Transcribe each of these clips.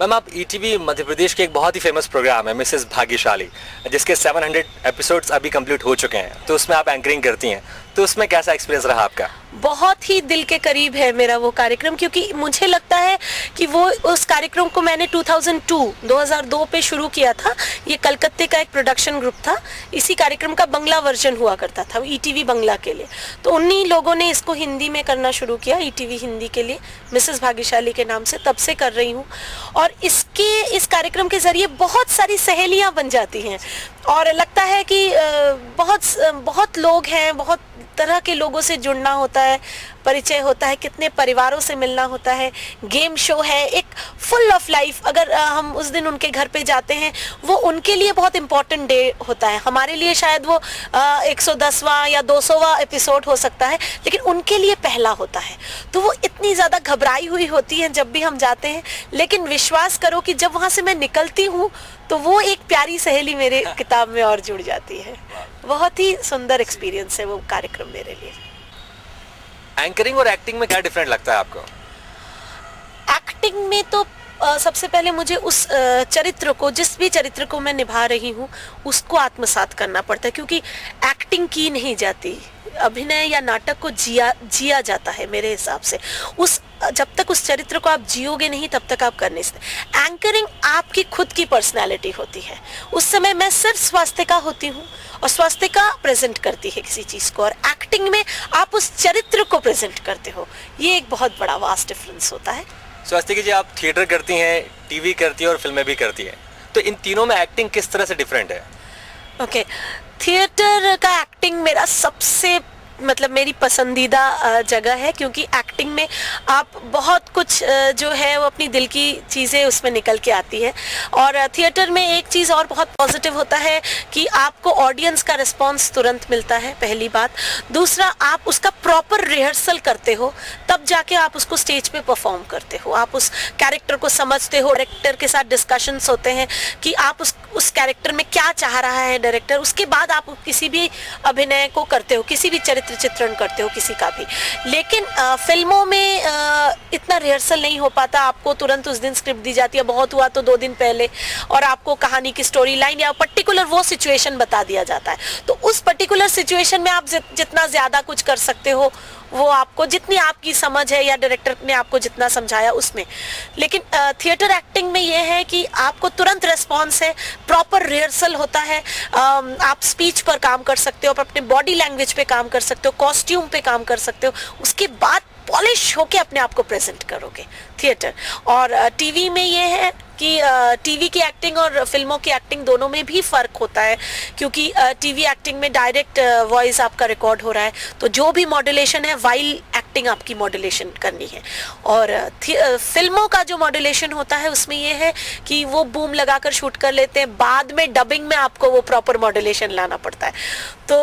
Ma'am, आप ETV Madhya Pradesh के एक बहुत ही फेमस प्रोग्राम है मिसेस भाग्यशाली, जिसके 700 एपिसोड्स अभी कंप्लीट हो चुके हैं, तो उसमें आप एंकरिंग करती हैं, तो उसमें कैसा एक्सपीरियंस रहा आपका? बहुत ही दिल के करीब है मेरा वो कार्यक्रम, क्योंकि मुझे लगता है कि वो उस कार्यक्रम को मैंने 2002 पे शुरू किया था। ये कलकत्ते का एक प्रोडक्शन ग्रुप था। इसी कार्यक्रम का बंगला वर्जन हुआ करता था ईटीवी बंगला के लिए, तो उन्हीं लोगों ने इसको हिंदी में करना शुरू किया ईटीवी हिंदी के लिए, मिसेस भाग्यशाली के नाम से। तब से कर रही हूँ और इस कार्यक्रम के जरिए बहुत सारी सहेलियाँ बन जाती हैं और लगता है कि बहुत लोग हैं, बहुत तरह के लोगों से जुड़ना होता है, परिचय होता है, कितने परिवारों से मिलना होता है। गेम शो है एक फुल ऑफ लाइफ। अगर हम उस दिन उनके घर पे जाते हैं, वो उनके लिए बहुत इम्पोर्टेंट डे होता है। हमारे लिए शायद वो 110वां या 200वां एपिसोड हो सकता है, लेकिन उनके लिए पहला होता है। तो वो इतनी ज़्यादा घबराई हुई होती हैं जब भी हम जाते हैं, लेकिन विश्वास करो कि जब वहाँ से मैं निकलती हूँ तो वो एक प्यारी सहेली मेरे किताब में और जुड़ जाती है। बहुत ही सुंदर एक्सपीरियंस है वो कार्यक्रम मेरे लिए। एंकरिंग और एक्टिंग में क्या डिफरेंट लगता है आपको? एक्टिंग में तो सबसे पहले मुझे उस चरित्र को, जिस भी चरित्र को मैं निभा रही हूँ, उसको आत्मसात करना पड़ता है, क्योंकि एक्टिंग की नहीं जाती, अभिनय या नाटक को जिया जाता है मेरे हिसाब से। जब तक उस चरित्र को आप जियोगे नहीं, तब तक आप कर नहीं सकते। एंकरिंग आपकी खुद की पर्सनैलिटी होती है। उस समय मैं सिर्फ स्वास्तिका होती हूँ और स्वास्तिका प्रेजेंट करती है किसी चीज़ को, और एक्टिंग में आप उस चरित्र को प्रेजेंट करते हो। ये एक बहुत बड़ा वास्ट डिफरेंस होता है। स्वास्तिका जी, आप थिएटर करती हैं, टीवी करती हैं और फिल्में भी करती हैं, तो इन तीनों में एक्टिंग किस तरह से डिफरेंट है? ओके, थिएटर का एक्टिंग मेरा सबसे मेरी पसंदीदा जगह है, क्योंकि एक्टिंग में आप बहुत कुछ जो है वो अपनी दिल की चीज़ें उसमें निकल के आती है। और थिएटर में एक चीज़ और बहुत पॉजिटिव होता है कि आपको ऑडियंस का रिस्पांस तुरंत मिलता है, पहली बात। दूसरा, आप उसका प्रॉपर रिहर्सल करते हो, तब जाके आप उसको स्टेज पे परफॉर्म करते हो। आप उस कैरेक्टर को समझते हो, डायरेक्टर के साथ डिस्कशंस होते हैं कि आप उस कैरेक्टर में क्या चाह रहा है डायरेक्टर। उसके बाद आप किसी भी अभिनय को करते हो, किसी भी चित्रण करते हो किसी का भी। लेकिन फिल्मों में इतना रिहर्सल नहीं हो पाता। आपको तुरंत उस दिन स्क्रिप्ट दी जाती है, बहुत हुआ तो 2 दिन पहले, और आपको कहानी की स्टोरी लाइन या पर्टिकुलर वो सिचुएशन बता दिया जाता है। तो उस पर्टिकुलर सिचुएशन में आप जितना ज़्यादा कुछ कर सकते हो, वो आपको जितनी आपकी समझ है या डायरेक्टर ने आपको जितना समझाया उसमें। लेकिन थिएटर एक्टिंग में ये है कि आपको तुरंत रिस्पॉन्स है, प्रॉपर रिहर्सल होता है। आप स्पीच पर काम कर सकते हो, आप अपने बॉडी लैंग्वेज पे काम कर सकते हो, कॉस्ट्यूम पे काम कर सकते हो, उसके बाद पॉलिश होके अपने आप को प्रेजेंट करोगे थिएटर। और टीवी में ये है कि टीवी की एक्टिंग और फिल्मों की एक्टिंग दोनों में भी फ़र्क होता है, क्योंकि टीवी एक्टिंग में डायरेक्ट वॉइस आपका रिकॉर्ड हो रहा है, तो जो भी मॉड्यूलेशन है वाइल एक्टिंग आपकी मॉड्यूलेशन करनी है। और फिल्मों का जो मॉड्यूलेशन होता है उसमें ये है कि वो बूम लगाकर शूट कर लेते हैं, बाद में डबिंग में आपको वो प्रॉपर मॉड्यूलेशन लाना पड़ता है। तो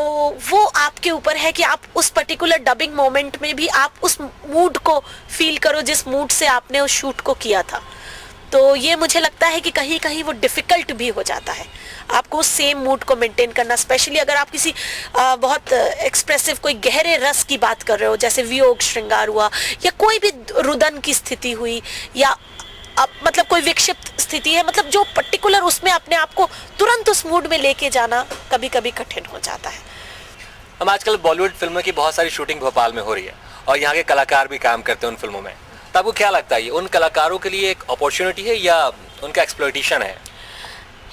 वो आपके ऊपर है कि आप उस पर्टिकुलर डबिंग मोमेंट में भी आप उस मूड को फील करो जिस मूड से आपने उस शूट को किया था। तो ये मुझे लगता है कि कहीं कहीं वो डिफ़िकल्ट भी हो जाता है आपको उस सेम मूड को मेंटेन करना, स्पेशली अगर आप किसी बहुत एक्सप्रेसिव कोई गहरे रस की बात कर रहे हो, जैसे वियोग श्रृंगार हुआ या कोई भी रुदन की स्थिति हुई, या कोई विक्षिप्त स्थिति है, जो पर्टिकुलर उसमें अपने आप को तुरंत उस मूड में लेके जाना कभी कभी कठिन हो जाता है। हम आजकल बॉलीवुड फिल्मों की बहुत सारी शूटिंग भोपाल में हो रही है और यहाँ के कलाकार भी काम करते हैं उन फिल्मों में, तो आपको क्या लगता है, ये उन कलाकारों के लिए एक अपॉर्चुनिटी है या उनका एक्सप्लॉयटेशन है?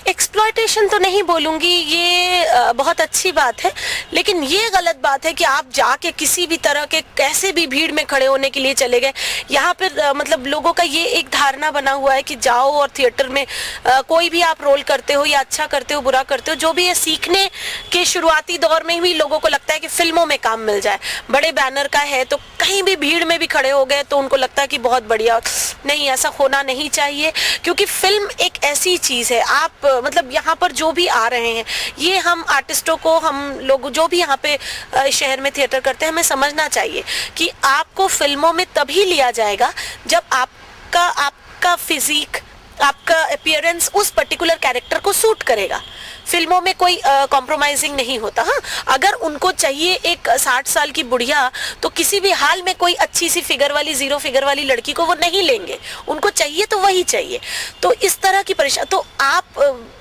एक्सप्लॉयटेशन तो नहीं बोलूँगी, ये बहुत अच्छी बात है, लेकिन ये गलत बात है कि आप जाके किसी भी तरह के कैसे भी भीड़ में खड़े होने के लिए चले गए। यहाँ पर लोगों का ये एक धारणा बना हुआ है कि जाओ और थिएटर में कोई भी आप रोल करते हो या अच्छा करते हो बुरा करते हो, जो भी है सीखने के शुरुआती दौर में ही लोगों को लगता है कि फिल्मों में काम मिल जाए, बड़े बैनर का है तो कहीं भी भीड़ में भी खड़े हो गए तो उनको लगता है कि बहुत बढ़िया। नहीं, ऐसा होना नहीं चाहिए, क्योंकि फिल्म एक ऐसी चीज़ है, आप यहाँ पर जो भी आ रहे हैं, ये हम आर्टिस्टों को, हम लोग जो भी यहाँ पे शहर में थिएटर करते हैं, हमें समझना चाहिए कि आपको फिल्मों में तभी लिया जाएगा जब आपका फिजिक, आपका अपीयरेंस उस पर्टिकुलर कैरेक्टर को सूट करेगा। फिल्मों में कोई कॉम्प्रोमाइजिंग नहीं होता। हाँ, अगर उनको चाहिए एक 60 साल की बुढ़िया, तो किसी भी हाल में कोई अच्छी सी फिगर वाली, 0 फिगर वाली लड़की को वो नहीं लेंगे, उनको चाहिए तो वही चाहिए। तो इस तरह की परेशानी, तो आप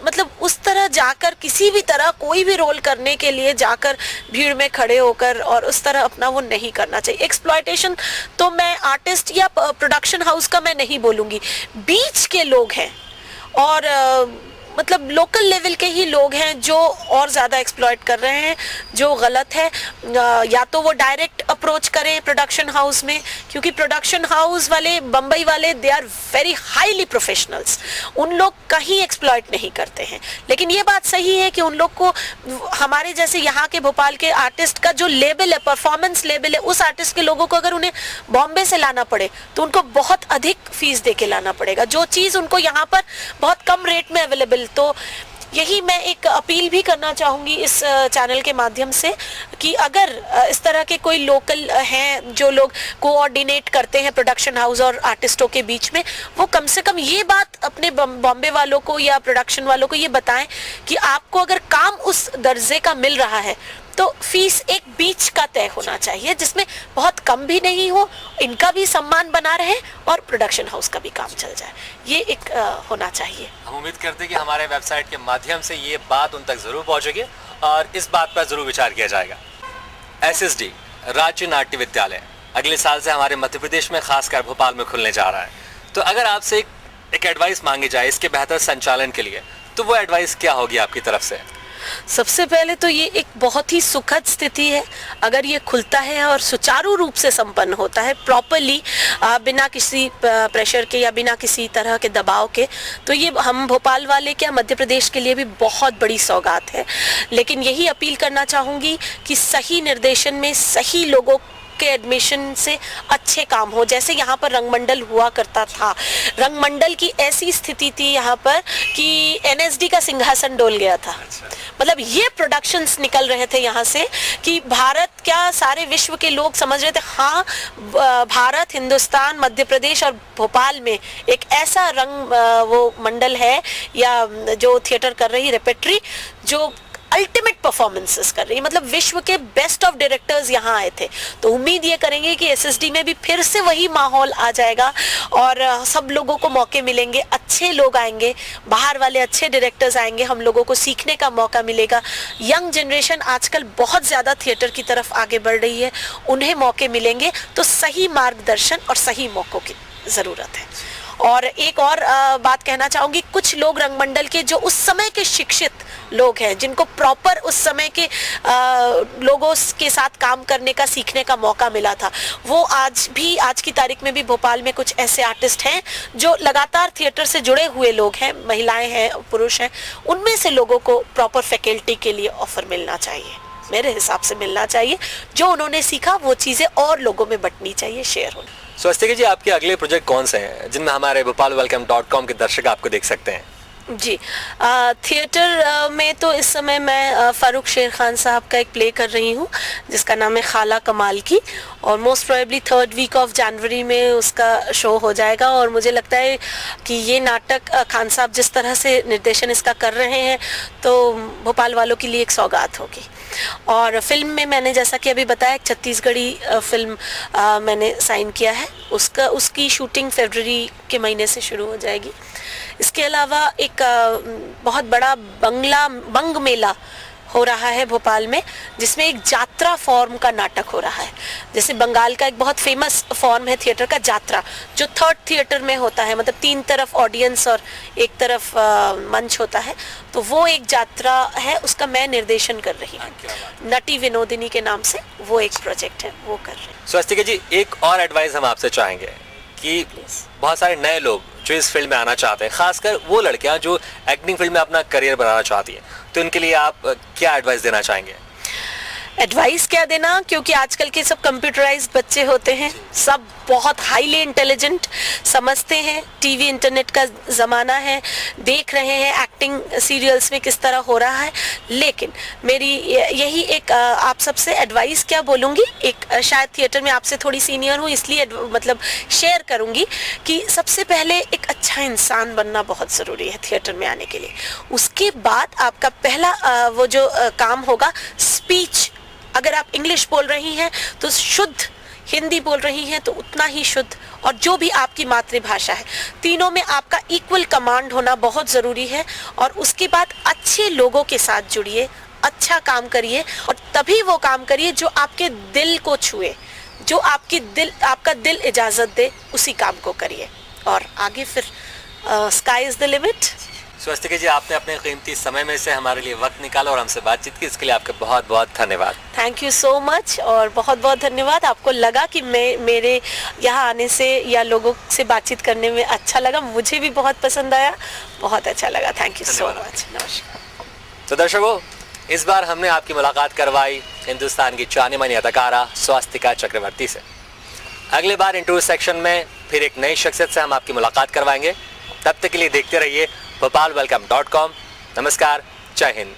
मतलब उस तरह जाकर किसी भी तरह कोई भी रोल करने के लिए जाकर भीड़ में खड़े होकर और उस तरह अपना वो नहीं करना चाहिए। एक्सप्लॉयटेशन तो मैं आर्टिस्ट या प्रोडक्शन हाउस का मैं नहीं बोलूँगी, बीच के लोग हैं और मतलब लोकल लेवल के ही लोग हैं जो और ज़्यादा एक्सप्लॉइट कर रहे हैं, जो गलत है। या तो वो डायरेक्ट अप्रोच करें प्रोडक्शन हाउस में, क्योंकि प्रोडक्शन हाउस वाले, बम्बई वाले, they are very highly professionals, उन लोग कहीं एक्सप्लॉइट नहीं करते हैं। लेकिन ये बात सही है कि उन लोग को हमारे जैसे यहाँ के भोपाल के आर्टिस्ट का जो लेवल है, परफॉर्मेंस लेवल है, उस आर्टिस्ट के लोगों को अगर उन्हें बॉम्बे से लाना पड़े तो उनको बहुत अधिक फीस दे के लाना पड़ेगा, जो चीज़ उनको यहाँ पर बहुत कम रेट में अवेलेबल। तो यही मैं एक अपील भी करना चाहूँगी इस चैनल के माध्यम से कि अगर इस तरह के कोई लोकल हैं जो लोग कोऑर्डिनेट करते हैं प्रोडक्शन हाउस और आर्टिस्टों के बीच में, वो कम से कम ये बात अपने बॉम्बे वालों को या प्रोडक्शन वालों को ये बताएं कि आपको अगर काम उस दर्जे का मिल रहा है तो फीस एक बीच का तय होना चाहिए, जिसमें बहुत कम भी नहीं हो, इनका भी सम्मान बना रहे और प्रोडक्शन हाउस का भी काम चल जाए। ये एक होना चाहिए। हम उम्मीद करते हैं कि हमारे वेबसाइट के माध्यम से ये बात उन तक जरूर पहुंचेगी और इस बात पर जरूर विचार किया जाएगा। SSD राज्य नाट्य विद्यालय अगले साल से हमारे मध्य प्रदेश में, खासकर भोपाल में खुलने जा रहा है। तो अगर आपसे एक एडवाइस मांगी जाए इसके बेहतर संचालन के लिए, तो वो एडवाइस क्या होगी आपकी तरफ से? सबसे पहले तो ये एक बहुत ही सुखद स्थिति है अगर ये खुलता है और सुचारू रूप से संपन्न होता है प्रॉपरली, बिना किसी प्रेशर के या बिना किसी तरह के दबाव के, तो ये हम भोपाल वाले क्या मध्य प्रदेश के लिए भी बहुत बड़ी सौगात है। लेकिन यही अपील करना चाहूँगी कि सही निर्देशन में सही लोगों के एडमिशन से अच्छे काम हो। जैसे यहाँ पर रंगमंडल हुआ करता था, रंगमंडल की ऐसी स्थिति थी यहाँ पर कि NSD का सिंहासन डोल गया था। मतलब ये प्रोडक्शंस निकल रहे थे यहाँ से कि भारत क्या, सारे विश्व के लोग समझ रहे थे हाँ, भारत, हिंदुस्तान, मध्य प्रदेश और भोपाल में एक ऐसा रंग वो मंडल है या जो थिएटर कर रही रेपेट्री जो अल्टीमेट परफॉर्मेंसेस कर रही है। मतलब विश्व के बेस्ट ऑफ डायरेक्टर्स यहाँ आए थे। तो उम्मीद ये करेंगे कि SSD में भी फिर से वही माहौल आ जाएगा और सब लोगों को मौके मिलेंगे, अच्छे लोग आएंगे, बाहर वाले अच्छे डायरेक्टर्स आएंगे, हम लोगों को सीखने का मौका मिलेगा। यंग जनरेशन आजकल बहुत ज़्यादा थिएटर की तरफ आगे बढ़ रही है, उन्हें मौके मिलेंगे तो सही मार्गदर्शन और सही मौक़ों की ज़रूरत है। और एक और बात कहना चाहूँगी, कुछ लोग रंगमंडल के जो उस समय के शिक्षित लोग हैं, जिनको प्रॉपर उस समय के लोगों के साथ काम करने का, सीखने का मौका मिला था, वो आज की तारीख में भी भोपाल में कुछ ऐसे आर्टिस्ट हैं जो लगातार थिएटर से जुड़े हुए लोग हैं, महिलाएं हैं, पुरुष हैं, उनमें से लोगों को प्रॉपर फैकल्टी के लिए ऑफर मिलना चाहिए, मेरे हिसाब से मिलना चाहिए। जो उन्होंने सीखा वो चीज़ें और लोगों में बंटनी चाहिए, शेयर होनी। स्वस्तिका जी, आपके अगले प्रोजेक्ट कौन से हैं जिनमें हमारे भोपालवेलकम.com के दर्शक आपको देख सकते हैं? जी, थिएटर में तो इस समय मैं फ़ारूक शेर खान साहब का एक प्ले कर रही हूँ जिसका नाम है खाला कमाल की, और most probably 3rd week of जनवरी में उसका शो हो जाएगा। और मुझे लगता है कि ये नाटक खान साहब जिस तरह से निर्देशन इसका कर रहे हैं तो भोपाल वालों के लिए एक सौगात होगी। और फिल्म में मैंने जैसा कि अभी बताया, एक छत्तीसगढ़ी फिल्म मैंने साइन किया है, उसकी शूटिंग फरवरी के महीने से शुरू हो जाएगी। इसके अलावा एक बहुत बड़ा बंग मेला हो रहा है भोपाल में, जिसमें एक जात्रा फॉर्म का नाटक हो रहा है। जैसे बंगाल का एक बहुत फेमस फॉर्म है थिएटर का जात्रा, जो 3rd थिएटर में होता है, मतलब 3 तरफ ऑडियंस और एक तरफ मंच होता है, तो वो एक जात्रा है, उसका मैं निर्देशन कर रही हूँ। नटी विनोदिनी के नाम से वो एक प्रोजेक्ट है, वो कर रही हूँ। स्वस्तिका जी, एक और एडवाइस हम आपसे चाहेंगे कि बहुत सारे नए लोग जो इस फील्ड में आना चाहते हैं, खासकर वो लड़कियां जो एक्टिंग फील्ड में अपना करियर बनाना चाहती हैं, तो इनके लिए आप क्या एडवाइस देना चाहेंगे? एडवाइस क्या देना, क्योंकि आजकल के सब कंप्यूटराइज्ड बच्चे होते हैं, सब बहुत हाईली इंटेलिजेंट समझते हैं, टीवी इंटरनेट का ज़माना है, देख रहे हैं एक्टिंग सीरियल्स में किस तरह हो रहा है। लेकिन मेरी यही एक आप सबसे एडवाइस क्या बोलूँगी, एक शायद थिएटर में आपसे थोड़ी सीनियर हूँ इसलिए मतलब शेयर करूँगी कि सबसे पहले एक अच्छा इंसान बनना बहुत ज़रूरी है थिएटर में आने के लिए। उसके बाद आपका पहला वो जो काम होगा स्पीच। अगर आप इंग्लिश बोल रही हैं तो शुद्ध, हिंदी बोल रही हैं तो उतना ही शुद्ध, और जो भी आपकी मातृभाषा है, तीनों में आपका इक्वल कमांड होना बहुत ज़रूरी है। और उसके बाद अच्छे लोगों के साथ जुड़िए, अच्छा काम करिए, और तभी वो काम करिए जो आपके दिल को छुए, जो आपका दिल इजाज़त दे, उसी काम को करिए, और आगे फिर sky is the limit. Swastika ji, आपने अपने कीमती समय में से हमारे लिए वक्त निकाला और हमसे बातचीत की, इसके लिए आपका बहुत बहुत धन्यवाद। थैंक यू सो मच, और बहुत बहुत धन्यवाद। आपको लगा कि मेरे यहाँ आने से या लोगों से बातचीत करने में अच्छा लगा, मुझे भी बहुत पसंद आया, बहुत अच्छा लगा। Thank you so much. नमस्कार। तो दर्शकों, इस बार हमने आपकी मुलाकात करवाई हिंदुस्तान की जानी मानी अदाकारा स्वस्तिका चक्रवर्ती से। अगली बार इंटरव्यू सेक्शन में फिर एक नई शख्सियत से हम आपकी मुलाकात करवाएंगे। तब तक के लिए देखते रहिए भोपालवेलकम.com। नमस्कार, जय हिंद।